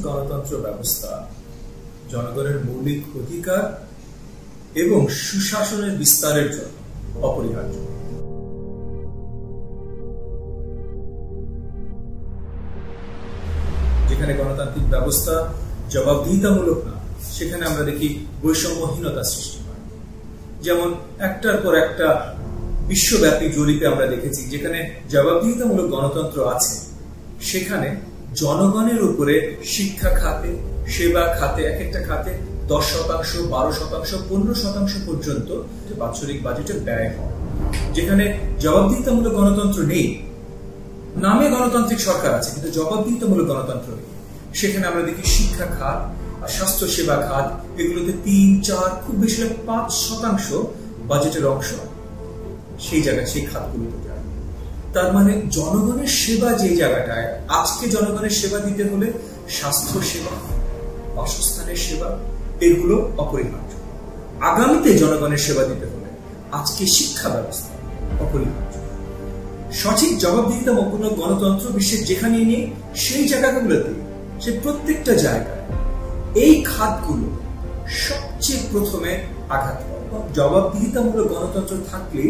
গণতন্ত্র ব্যবস্থা জনগণের মৌলিক অধিকার এবং সুশাসনের বিস্তারের জন্য অপরিহার্য। যেখানে গণতান্ত্রিক ব্যবস্থা জবাবদিহিতামূলক না, সেখানে আমরা দেখি বৈষম্যহীনতা সৃষ্টি হয়। যেমন একটার পর একটা বিশ্বব্যাপী জরিপে আমরা দেখেছি যেখানে জবাবদিহিতামূলক গণতন্ত্র আছে, সেখানে জনগণের উপরে শিক্ষা খাতে, সেবা খাতে, এক একটা খাতে 10%, 12%, 15% পর্যন্ত বাৎসরিক বাজেটের ব্যয় হয়। যেখানে জবাবদিহিতামূলক গণতন্ত্র নেই, নামে গণতান্ত্রিক সরকার আছে কিন্তু জবাবদিহিতামূলক গণতন্ত্র নেই, সেখানে আমরা দেখি শিক্ষা খাত আর স্বাস্থ্য সেবা খাত এগুলোতে 3, 4, খুব বেশি 5% বাজেটের অংশ সেই জায়গায়, সেই খাতগুলোতে যায়। তার মানে জনগণের সেবা যে জায়গাটায় আজকে জনগণের সেবা দিতে হলে স্বাস্থ্য সেবা, বাসস্থানের সেবা এগুলো অপরিহার্য। আগামীতে জনগণের সেবা দিতে হলে আজকে শিক্ষা ব্যবস্থা অপরিহার্য। সঠিক জবাবদিহিতামূলক গণতন্ত্র বিশ্বের যেখানে নিয়ে সেই জায়গাগুলোতে, সে প্রত্যেকটা জায়গায় এই খাতগুলো সবচেয়ে প্রথমে আঘাত করে। জবাবদিহিতামূলক গণতন্ত্র থাকলে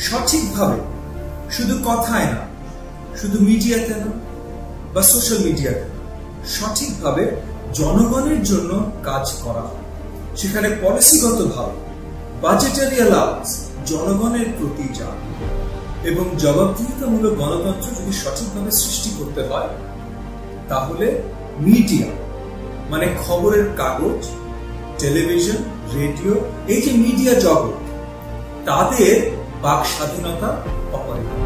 সঠিকভাবে শুধু কথায় না, শুধু মিডিয়াতে না বা সোশ্যাল মিডিয়াতে না, সঠিকভাবে জনগণের জন্য কাজ করা হয়। সেখানে পলিসিগতভাবে বাজেটারি অ্যালাউন্স জনগণের প্রতি যান এবং জবাবদিহিতামূলক গণতন্ত্র যদি সঠিকভাবে সৃষ্টি করতে হয় তাহলে মিডিয়া মানে খবরের কাগজ, টেলিভিশন, রেডিও, এই যে মিডিয়া জগৎ, তাদের বাক স্বাধীনতা অপরিহার্য।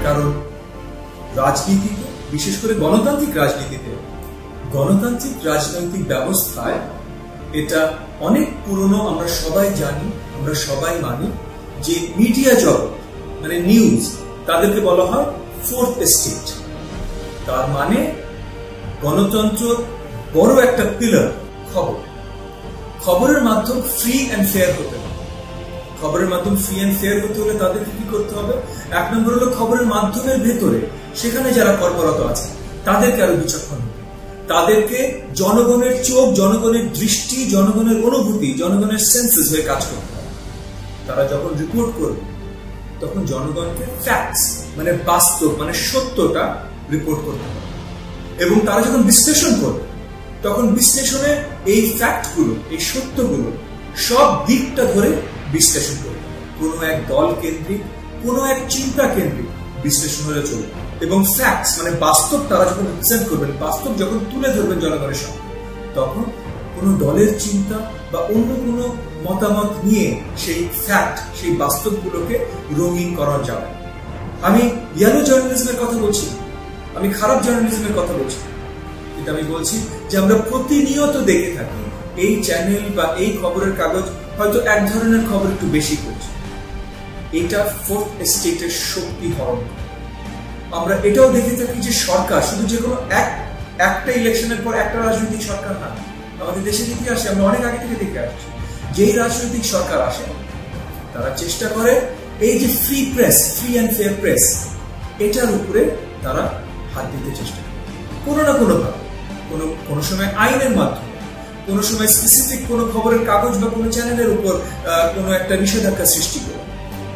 কারণ রাজনীতিতে, বিশেষ করে গণতান্ত্রিক রাজনীতিতে, গণতান্ত্রিক রাজনৈতিক ব্যবস্থায় এটা অনেক পুরনো, আমরা সবাই জানি, আমরা সবাই মানি যে মিডিয়া জগৎ মানে নিউজ, তাদেরকে বলা হয় ফোর্থ এস্টেট। তার মানে গণতন্ত্র বড় একটা পিলার খবর। খবরের মাধ্যম ফ্রি অ্যান্ড ফেয়ার হতে হবে। খবরের মাধ্যম ফ্রি অ্যান্ড ফেয়ার হতে হলে তাদেরকে কি করতে হবে? 1 নম্বর হলো খবরের মাধ্যমের ভেতরে সেখানে যারা কর্মরত আছে তাদেরকে আরো বিচক্ষণ হতে, তাদেরকে জনগণের চোখ, জনগণের দৃষ্টি, জনগণের অনুভূতি, জনগণের সেন্সেস হয়ে কাজ করতে হবে। তারা যখন রিপোর্ট করবে তখন জনগণকে ফ্যাক্টস মানে বাস্তব মানে সত্যটা রিপোর্ট করতে হবে। এবং তারা যখন বিশ্লেষণ করবে তখন বিশ্লেষণে এই ফ্যাক্টগুলো, এই সত্যগুলো সব দিকটা ধরে বিশ্লেষণ করবে। কোনো এক দল কেন্দ্রিক, কোনো এক চিন্তা কেন্দ্রিক বিশ্লেষণ হলে চলবে। এবং ফ্যাক্টস মানে বাস্তব তারা যখন রিপ্রেজেন্ট করবেন, বাস্তব যখন তুলে ধরবেন জনগণের সামনে, তখন কোনো দলের চিন্তা বা অন্য কোনো মতামত নিয়ে সেই ফ্যাক্ট, সেই বাস্তবগুলোকে রঙিন করা যাবে। আমি ইয়েলো জার্নালিজমের কথা বলছি, আমি খারাপ জার্নালিজমের কথা বলছি, কিন্তু আমি বলছি যে আমরা প্রতিনিয়ত দেখে থাকি এই চ্যানেল বা এই খবরের কাগজ হয়তো এক ধরনের খবর একটু বেশি করছে। এটা ফোর্থ এস্টেটের শক্তি হরণ। আমরা এটাও দেখে থাকি যে সরকার শুধু যে কোনো একটা ইলেকশনের পর একটা রাজনৈতিক সরকার না, আমাদের দেশের ইতিহাসে আমরা অনেক আগে থেকে দেখে আসছি যেই রাজনৈতিক সরকার আসে তারা চেষ্টা করে এই যে free press, free and fair press, এটার উপরে তারা হাত দিতে চেষ্টা করে কোনো না কোনো ভাবে, কোনো সময় আইনের মাধ্যমে, কোনো সময় স্পেসিফিক কোনো খবরের কাগজ বা কোনো চ্যানেলের উপর কোনো একটা নিষেধাজ্ঞা সৃষ্টি করে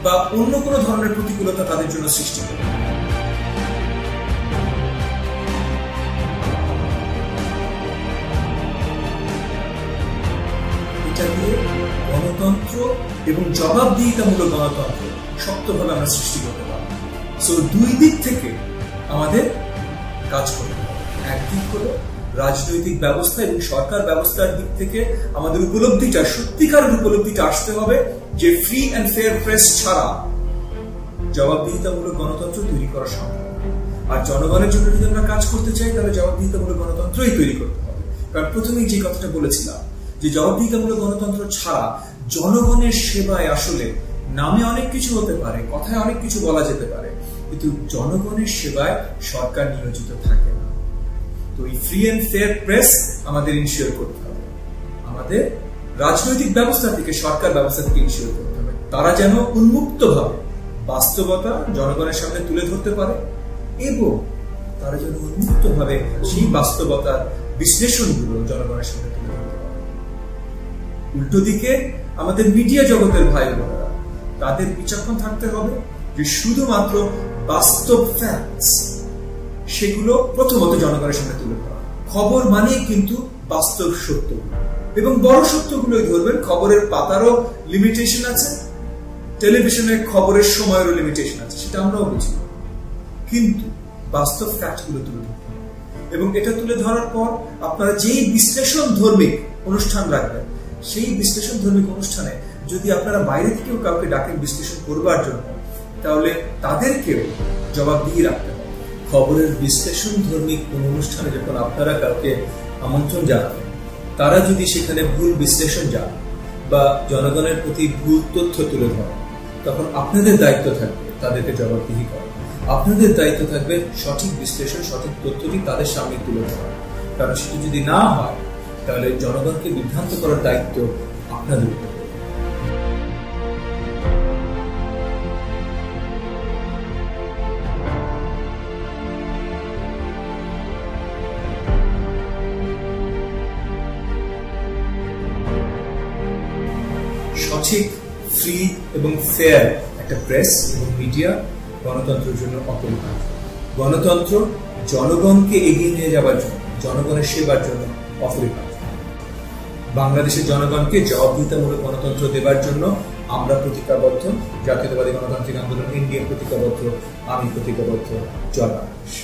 বা অন্য কোনো ধরনের প্রতিকূলতা তাদের জন্য সৃষ্টি করে। এটা দিয়ে গণতন্ত্র এবং জবাবদিহিতামূলক গণতন্ত্র শক্তভাবে আমরা সৃষ্টি করতে পারব। সো দুই দিক থেকে আমাদের কাজ করতে হবে। একদিক হলো রাজনৈতিক ব্যবস্থা এবং সরকার ব্যবস্থার দিক থেকে আমাদের উপলব্ধিটা, সত্যিকারের উপলব্ধিটা আসতে হবে যে ফ্রি অ্যান্ড ফেয়ার প্রেস ছাড়া জবাবদিহিতামূলক গণতন্ত্র তৈরি করা সম্ভব। আর জনগণের জন্য যদি আমরা কাজ করতে চাই তাহলে জবাবদিহিতামূলক গণতন্ত্রই তৈরি করতে হবে। কারণ প্রথমেই যে কথাটা বলেছিলাম যে জবাবদিহিতামূলক গণতন্ত্র ছাড়া জনগণের সেবায় আসলে নামে অনেক কিছু হতে পারে, কথায় অনেক কিছু বলা যেতে পারে, কিন্তু জনগণের সেবায় সরকার নিয়োজিত থাকে না। তো এই ফ্রি অ্যান্ড ফেয়ার প্রেস আমাদের ইনশিওর করতে হবে, আমাদের রাজনৈতিক ব্যবস্থা থেকে, সরকার ব্যবস্থা থেকে ইনশিওর করতে হবে। তারা যেন উন্মুক্তভাবে বাস্তবতা জনগণের সামনে তুলে ধরতে পারে এবং তারা যেন উন্মুক্তভাবে সেই বাস্তবতার বিশ্লেষণগুলো জনগণের সামনে তুলে ধরতে পারে। উল্টো দিকে আমাদের মিডিয়া জগতের ভাই বোনেরা, তাদের বিচক্ষণ থাকতে হবে যে শুধুমাত্র বাস্তব ফ্যাক্টস সেগুলো প্রথমত জনগণের সামনে তুলে ধরা। খবর মানে কিন্তু বাস্তব সত্য এবং বড় সত্যগুলোই ধরবেন। খবরের পাতারও লিমিটেশন আছে, টেলিভিশনের খবরের সময়েরও লিমিটেশন আছে, সেটা আমরাও বুঝি, কিন্তু বাস্তব ফ্যাক্টগুলো তুলে ধরতে হবে। এবং এটা তুলে ধরার পর আপনারা যেই বিশ্লেষণ ধর্মিক অনুষ্ঠান রাখবেন, সেই বিশ্লেষণ ধর্মিক অনুষ্ঠানে যদি আপনারা বাইরে থেকেও কাউকে ডাকেন বিশ্লেষণ করবার জন্য, তাহলে তাদেরকেও জবাবদিহি রাখতে হবে। খবরের বিশ্লেষণ ধর্মিক কোন অনুষ্ঠানে যখন আপনারা কাউকে আমন্ত্রণ জানাবেন, তারা যদি সেখানে ভুল বিশ্লেষণ জানান বা জনগণের প্রতি ভুল তথ্য তুলে ধরেন, তখন আপনাদের দায়িত্ব থাকবে তাদেরকে জবাবদিহি করা। আপনাদের দায়িত্ব থাকবে সঠিক বিশ্লেষণ, সঠিক তথ্যটি তাদের সামনে তুলে ধরা। কারণ সেটি যদি না হয়, তাহলে জনগণকে বিভ্রান্ত করার দায়িত্ব আপনাদের উপর। সঠিক, ফ্রি এবং ফেয়ার একটা প্রেস এবং মিডিয়া গণতন্ত্রের জন্য অপরিহার্য। গণতন্ত্র জনগণকে এগিয়ে নিয়ে যাবার জন্য, জনগণের সেবার জন্য অপরিহার্য। বাংলাদেশের জনগণকে জবাবদিহিতামূলক গণতন্ত্র দেবার জন্য আমরা প্রতিজ্ঞাবদ্ধ। জাতীয়তাবাদী গণতান্ত্রিক আন্দোলন এনডিএ প্রতিজ্ঞাবদ্ধ, আমি প্রতিজ্ঞাবদ্ধ। জয় বাংলাদেশ।